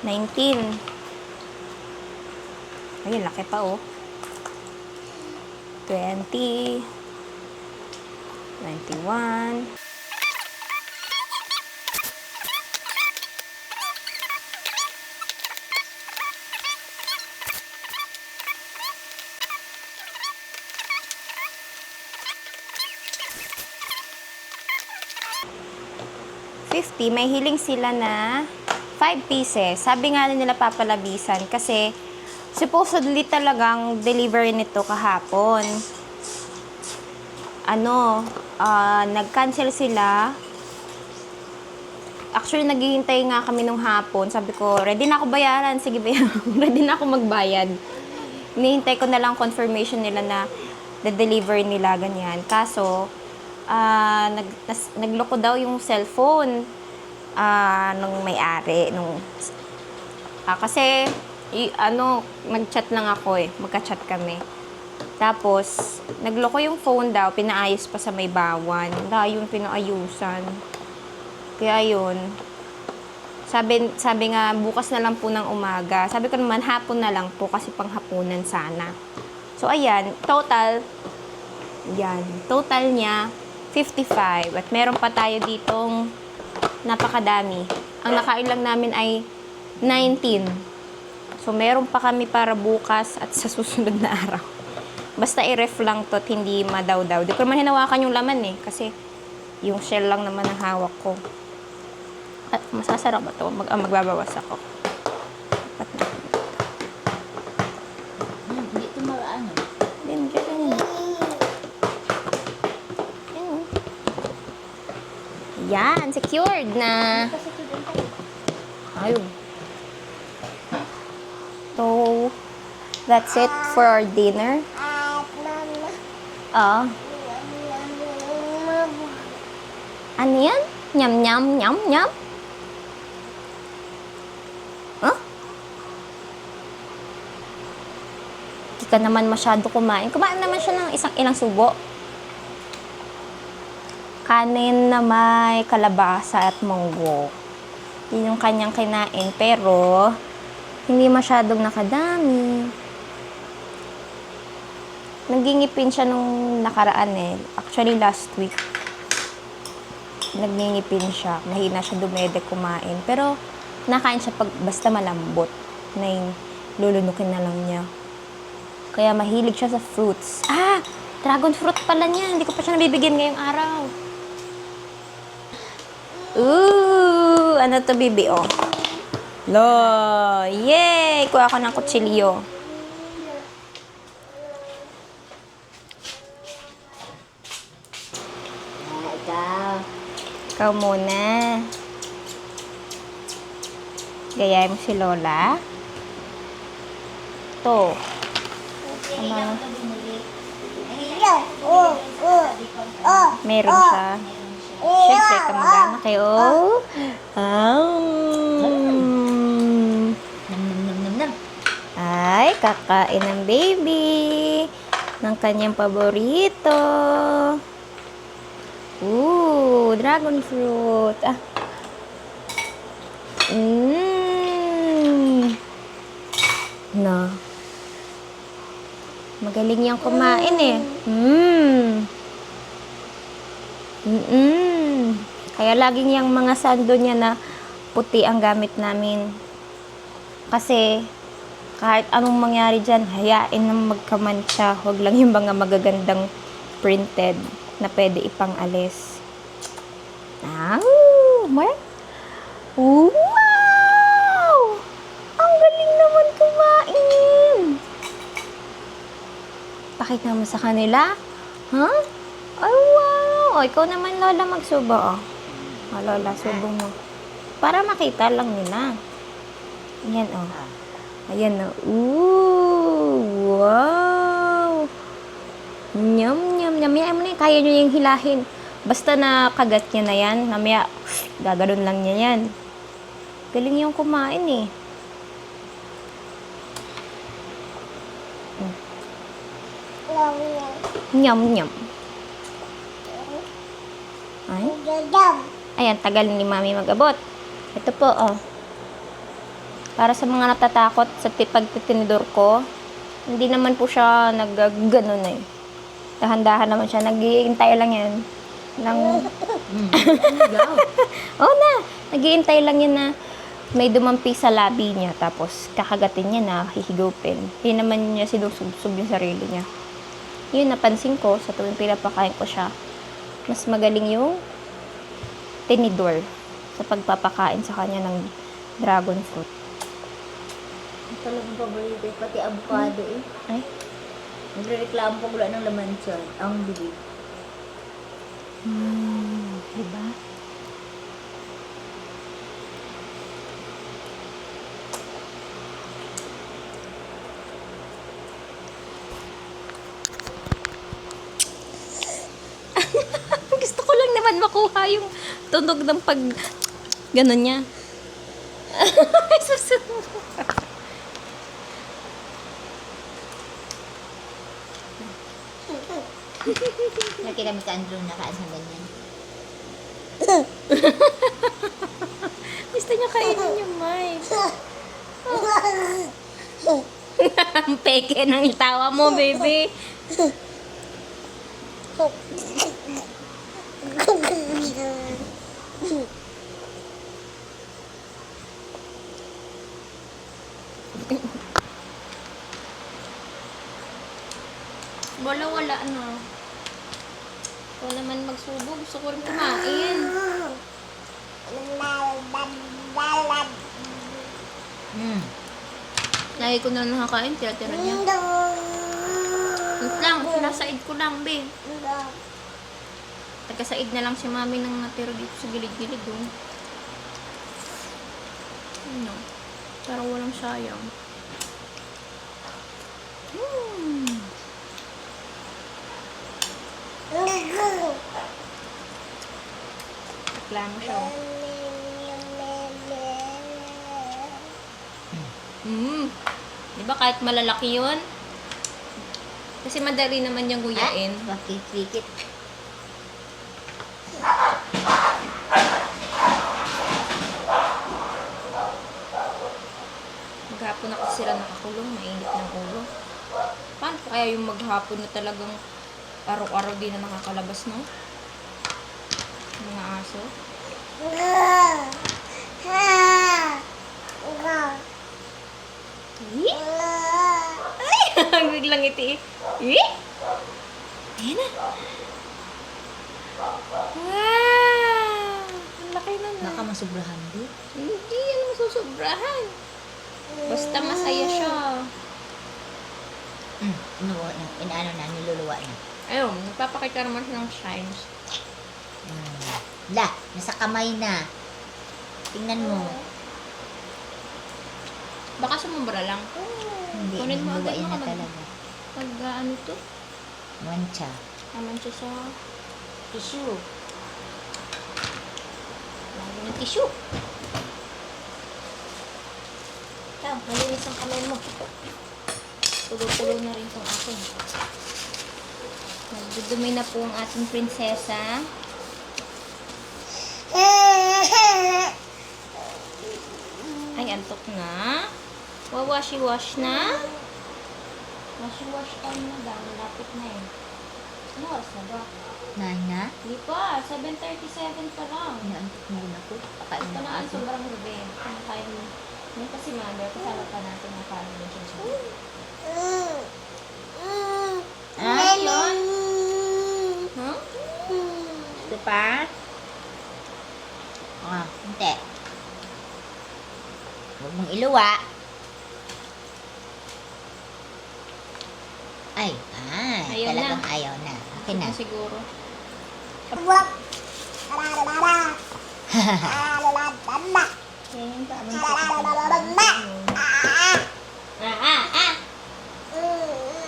19. Ayun, laki pa oh. 20. 91. 50, may hiling sila na 5 pieces. Sabi nga nila papalabisan kasi supposedly talagang delivery nito kahapon. Nag-cancel sila. Actually, naghihintay nga kami nung hapon. Sabi ko, ready na ako bayaran. Sige, bayaran. Ready na ako magbayad. Hinihintay ko na lang confirmation nila na the-deliver nila, ganyan. Kaso, nagloko daw yung cellphone nung may-ari. Kasi, nag-chat lang ako eh. Magka-chat kami. Tapos, nagloko yung phone daw. Pinaayos pa sa may bawan. Yun, pinaayusan. Kaya yun. Sabi nga, bukas na lang po ng umaga. Sabi ko naman, hapon na lang po kasi panghapunan sana. So, ayan. Total niya, 55. At meron pa tayo ditong napakadami. Ang nakain lang namin ay 19. So, meron pa kami para bukas at sa susunod na araw. Basta i-ref lang to at hindi madaw-daw. Di ko naman hinawakan yung laman eh. Kasi yung shell lang naman ang hawak ko. At masasarap ba ito? Magbabawas ako. Hindi ito maano. Then, dyan. Yan, secured na. Ayun. So, that's it for our dinner. Ano yan? Nyam, nyam, nyam, nyam? Huh? Di ka naman masyado kumain. Kumain naman siya ng ilang subo. Kanin na may kalabasa at munggo. Yun yung kanyang kinain. Pero, hindi masyadong nakadami. Nagingipin siya nung nakaraan eh. Actually, last week. Nagingipin siya. Mahina siya dumede kumain. Pero, nakain siya pag basta malambot. Na yung lulunukin na lang niya. Kaya mahilig siya sa fruits. Ah! Dragon fruit pala niya. Hindi ko pa siya nabibigyan ngayong araw. Ooh! Ano to, bibi? Oh. Lo! Yay! Kuha ako ng kutsilyo. Ikaw. Ikaw muna. Gayahin mo si Lola. Ito. Meron siya. Siyempre, kamagana kayo. Nam, nam, nam, nam, nam. Ay, kakain ng baby. Ng kanyang paborito. Ooh, dragon fruit. Ah. No. Magaling niyang kumain eh. Kaya laging yung mga sando niya na puti ang gamit namin. Kasi kahit anong mangyari dyan, hayain na magkamantsa. Huwag lang yung mga magagandang printed na pwede ipang alis. Wow! Ang galing naman kumain! Pakita mo sa kanila. Huh? Ay, wow! O, ikaw naman, Lola, magsubo, oh. O, Lola, subo mo. Para makita lang nila. Ayan, oh. Ayan, oh. Ooh! Wow! Nyam, nyam, nyam. Yan mo na yun. Kaya nyo yung hilahin. Basta na kagat niya na yan, namaya, gaganon lang niya yan. Galing yung kumain, eh. Nyam, nyam. Ay. Ayan, tagal ni Mami mag-abot. Ito po, oh. Para sa mga natatakot sa pagtitinidor ko, hindi naman po siya nag-ganon eh. Dahan-dahan naman siya. Nag-iintay lang yan. Oo na. Nag-iintay lang yan na may dumampi sa labi niya. Tapos, kakagatin niya na hihigupin. Hindi naman niya sinusubsob yung sarili niya. Yun, napansin ko sa tuwing pinapakain ko siya. Mas magaling yung tinidor sa pagpapakain sa kanya ng dragon fruit. Talagang paborito eh. Pati avocado eh. Ay? Nagre-reklamo pag wala ng laman siya. Ang bilig. Diba? Gusto ko lang naman makuha yung tunog ng pag ganon niya. Susunod. Lagi kami ka Andrew nakain sa ganyan. Gusto niya kainin yung mic. Ang peke ng tawa mo, baby. Wala, ano. Ikaw naman magsubo. Gusto ko rin kumain. Lagi ko na nakakain. Tira-tira niya. Wait lang. Sinasaid ko lang, be. Nagkasaid na lang si mami nang natira dito sa gilid-gilid doon. Ano? Pero walang sayang. Reklamo siya. Di ba kahit malalaki yun? Kasi madali naman yung guyain. Makikikit. Maghapon na kasi sila nakakulong, mainit ng ulo. Paano pa kaya yung maghapon na talagang araw-araw din na nakakalabas, no? Mga aso. Ay! Biglang iti. Ayan na. Wow! Ang laki na na. Baka masubrahan di. Hindi yan masusobrahan. Basta masaya siya. Inuwa na. Inaano na, niluluwa na. Ayun, nagpapakita naman siya ng shines. La, nasa kamay na. Tingnan mo. Baka sumubra lang. Hindi, Kunin mo agad niluwain na mga talaga. Pag ano to, Mancha. naman siya sa Tissue. lagi ng tissue. Ikaw, malinis ang kamay mo. Tulo-tulo na rin tong akin. Nagdudumi na po ang ating prinsesa. Ay, antok na. Wawashi-wash na. Washi-wash time na daw. Malapit na eh. Ano oras na ba? Nine na? Hindi pa. 7:37 pa lang. Inaantok na rin ako. Pakain Ito na na ang ako. sobrang gabi. Kumakain mo. Ngayon kasi mother, kasama pa natin ang kain din siya. Ah, yun? Huh? ito pa? Hindi. Huwag mong iluwa. Ay, Ayaw talagang na. ayaw na. Okay na. Siguro.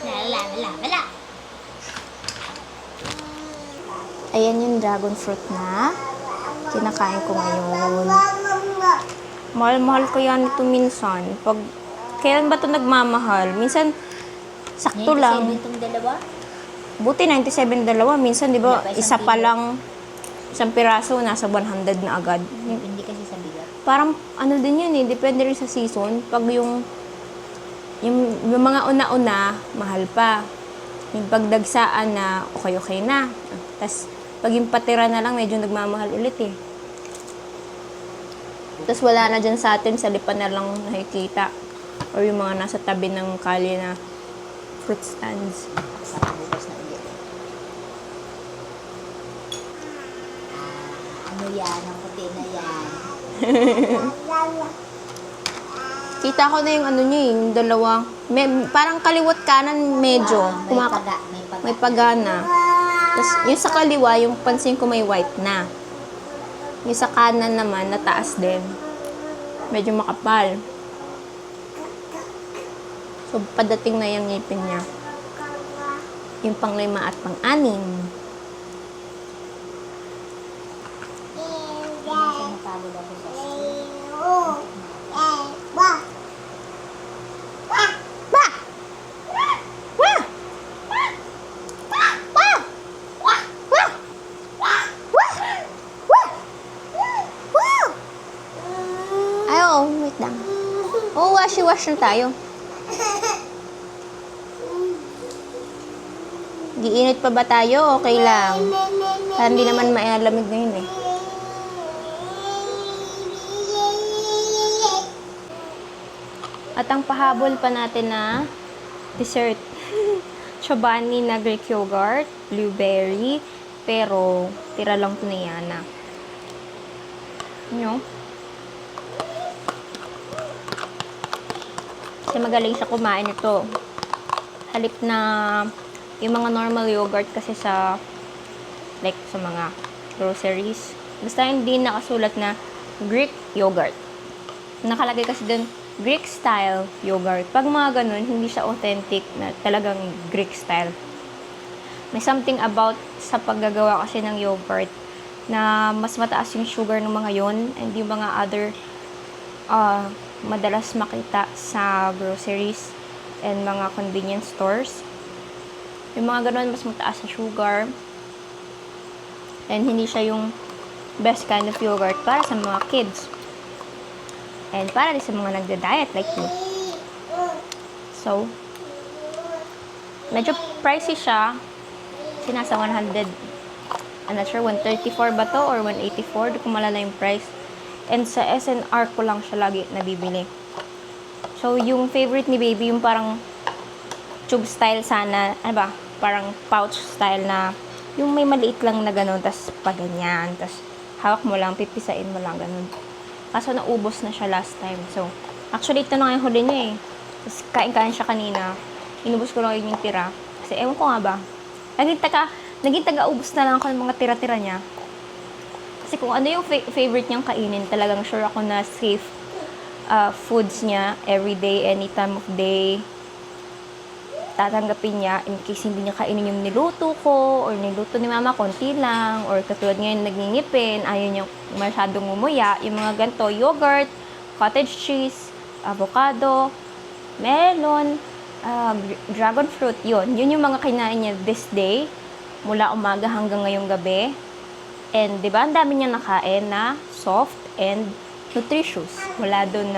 Yan, Wala. Ayan yung dragon fruit na kinakain ko ngayon. Mahal-mahal ko yan ito minsan. Kailan ba ito nagmamahal? Minsan, sakto lang. Itong dalawa? Buti 97 dalawa. Minsan, di ba, Wala pa isang isa pa kilo. lang, isang piraso, nasa 100 na agad. Hindi kasi sa bigat. Parang, ano din yan eh, depende rin sa season. Pag yung mga una-una, mahal pa. Yung pagdagsaan na, okay na. Tapos, pag yung patira na lang, medyo nagmamahal ulit eh. Tapos wala na dyan sa atin, sa lipan na lang nakikita. Or yung mga nasa tabi ng kalye na fruit stands. Sa bukas na ulit. Ano yan? Ang puti na yan. Kita ko na yung ano niya yung dalawa. Parang kaliwat kanan medyo. May pagana. Tapos yung sa kaliwa, yung pansin ko may white na. Yung sa kanan naman, nataas din. Medyo makapal. So, padating na yung ngipin niya. Yung pang-5 at pang-6. Napagod ako sa Ba! Wah! Wah! Wah! Ay, oo. Wait lang. Oo, washi-wash na tayo. Giinit pa ba tayo? Okay lang. Para hindi naman mailamig ngayon eh. At ang pahabol pa natin na dessert. Chobani na Greek yogurt, blueberry, pero tira lang ito ni Yana. Ano? Kasi magaling siya kumain ito. Halip na yung mga normal yogurt kasi sa like sa mga groceries. Basta hindi nakasulat na Greek yogurt. Nakalagay kasi dun, Greek style yogurt. Pag mga ganun, hindi siya authentic na talagang Greek style. May something about sa paggagawa kasi ng yogurt na mas mataas yung sugar ng mga yon and yung mga other madalas makita sa groceries and mga convenience stores. Yung mga ganun, mas mataas sa sugar and hindi siya yung best kind of yogurt para sa mga kids. And para din sa mga nagda-diet like me. So, medyo pricey siya. Sinasa 100, I'm not sure, 134 ba to or 184? Di ko malala yung price. And sa SNR ko lang siya lagi nabibili. So, yung favorite ni baby, yung parang tube style sana, ano ba? Parang pouch style na, yung may maliit lang na ganun, tas paganyan, tas hawak mo lang, pipisain mo lang, ganun. Kaso naubos na siya last time. So, actually, ito na nga yung huli niya eh. Tapos, kain-kain siya kanina. Inubos ko lang yung tira. Kasi, ewan ko nga ba. Naging taga-ubos na lang ako ng mga tira-tira niya. Kasi kung ano yung favorite niyang kainin, talagang sure ako na safe foods niya everyday, any time of day. Tatanggapin niya in case hindi niya kainin yung niluto ko or niluto ni mama konti lang or katulad ngayon nagngingipin, ayaw niya masyadong umuya, yung mga ganito, yogurt, cottage cheese, avocado, melon, dragon fruit, yun yung mga kinain niya this day mula umaga hanggang ngayong gabi. And 'di ba ang dami niya nakain na soft and nutritious. Wala doon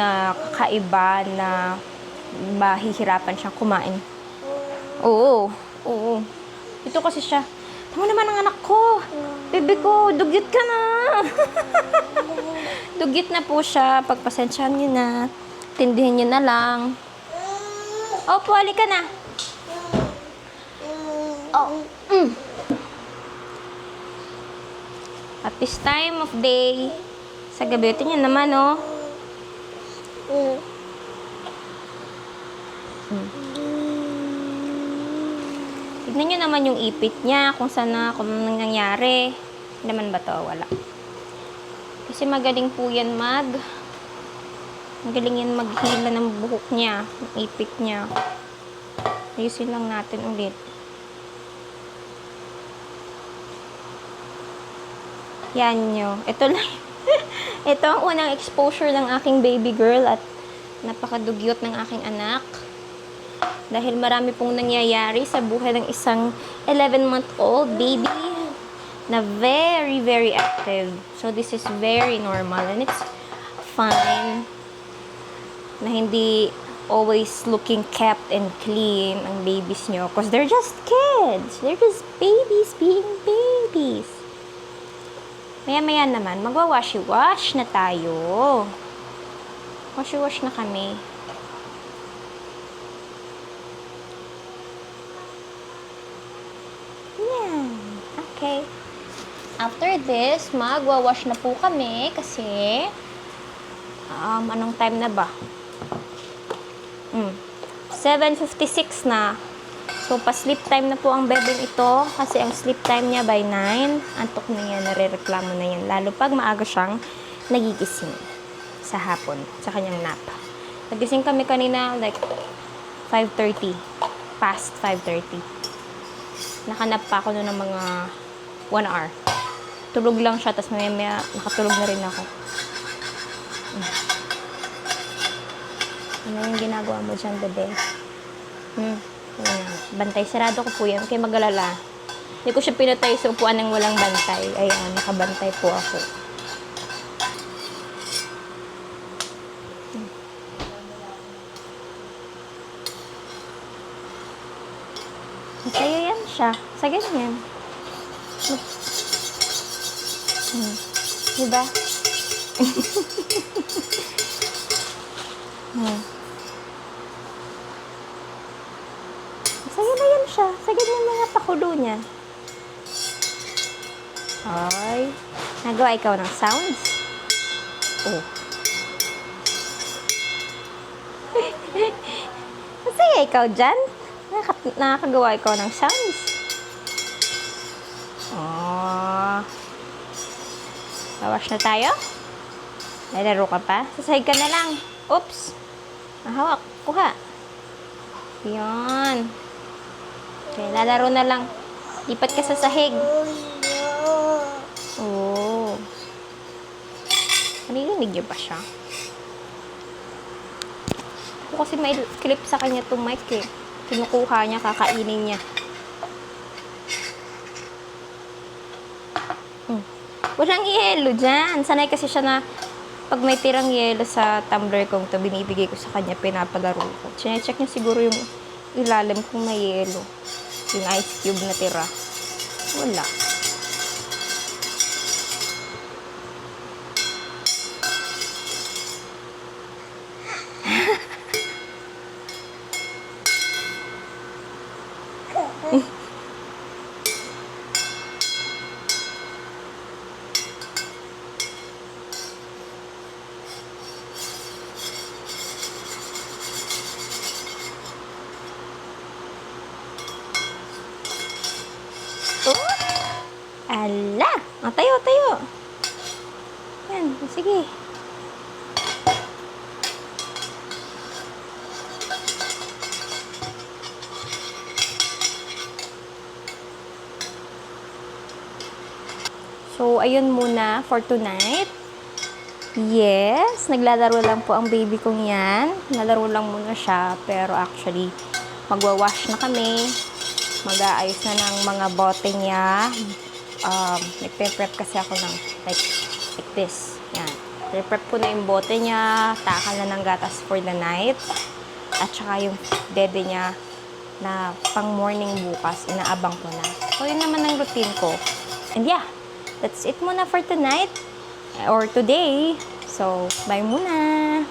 na kakaiba na mahihirapan siyang kumain. Oo. Ito kasi siya. Tama naman ang anak ko. Bebe ko, dugyot ka na. Dugyot na po siya. Pagpasensyahan niyo na. Tindihin niyo na lang. Opo, halika na. At this time of day, sa gabi, ito niya naman, oh. Tignan nyo naman yung ipit niya, kung kung nangyayari. Hindi naman ba to? Wala. Kasi magaling po yan magaling yan maghila ng buhok niya, ng ipit niya. Ayusin lang natin ulit. Yan nyo. Ito lang. Ito ang unang exposure ng aking baby girl at napakadugyot ng aking anak. Dahil marami pong nangyayari sa buhay ng isang 11-month-old baby na very, very active. So, this is very normal and it's fine na hindi always looking kept and clean ang babies nyo because they're just kids. They're just babies being babies. Maya-maya naman, magwa-washi-wash na tayo. Washi-wash na kami. Yan. Okay. After this, magwa-wash na po kami kasi anong time na ba? 7:56 na. So, pa-sleep time na po ang bebeng ito kasi ang sleep time niya by 9. Antok na yan, nare-reklamo na yan. Lalo pag maaga siyang nagigising sa hapon, sa kanyang nap. Nagising kami kanina like 5:30. Past 5:30. Nakanap pa ako noon ng mga 1 hour. Tulog lang siya, tapos maya nakatulog na rin ako. Ano yung ginagawa mo dyan, bebe? Bantay. Sarado ko po yan. Kaya mag-alala. Hindi ko siya pinatay sa upuan ng walang bantay. Ayan, nakabantay po ako. Masaya yan siya. Sa ganyan. Diba? Masaya na yan siya. Sa ganyan mga pakulo niya. Ay. Nagawa ikaw ng sounds? Oh. Masaya ikaw dyan? Nakakagawa ikaw ng sounds? Bawash na tayo. Lalaro ka pa? Sasahig ka na lang. Oops. Mahawak. Kuha. Yan. Okay, lalaro na lang. Lipat ka sa sahig. Oh. Narinig niyo ba siya? Ako kasi may clip sa kanya itong mic eh. Kinukuha niya, kakainin niya. Walang yelo dyan. Sanay kasi siya na pag may tirang yelo sa tumbler kong to, binibigay ko sa kanya, pinapalaro ko. Chine-check niya siguro yung ilalim kung may yelo. Yung ice cube na tira. Wala. Ala! Tayo, tayo. Yan, sige. So, ayun muna for tonight. Yes, naglalaro lang po ang baby kong yan. Naglalaro lang muna siya, pero actually, magwawash na kami. Mag-aayos na ng mga bote niya. Nagpe-prep kasi ako ng like this. Yan. Pre-prep ko na yung bote niya. Takal na ng gatas for the night. At saka yung dede niya na pang morning bukas, inaabang ko na. So, yun naman ang routine ko. And yeah, that's it muna for tonight. Or today. So, bye muna.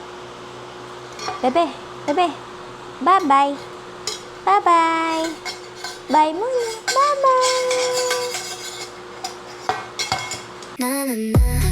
Bebe, bebe. Bye-bye. Bye-bye. Bye muna. Bye-bye. Na na na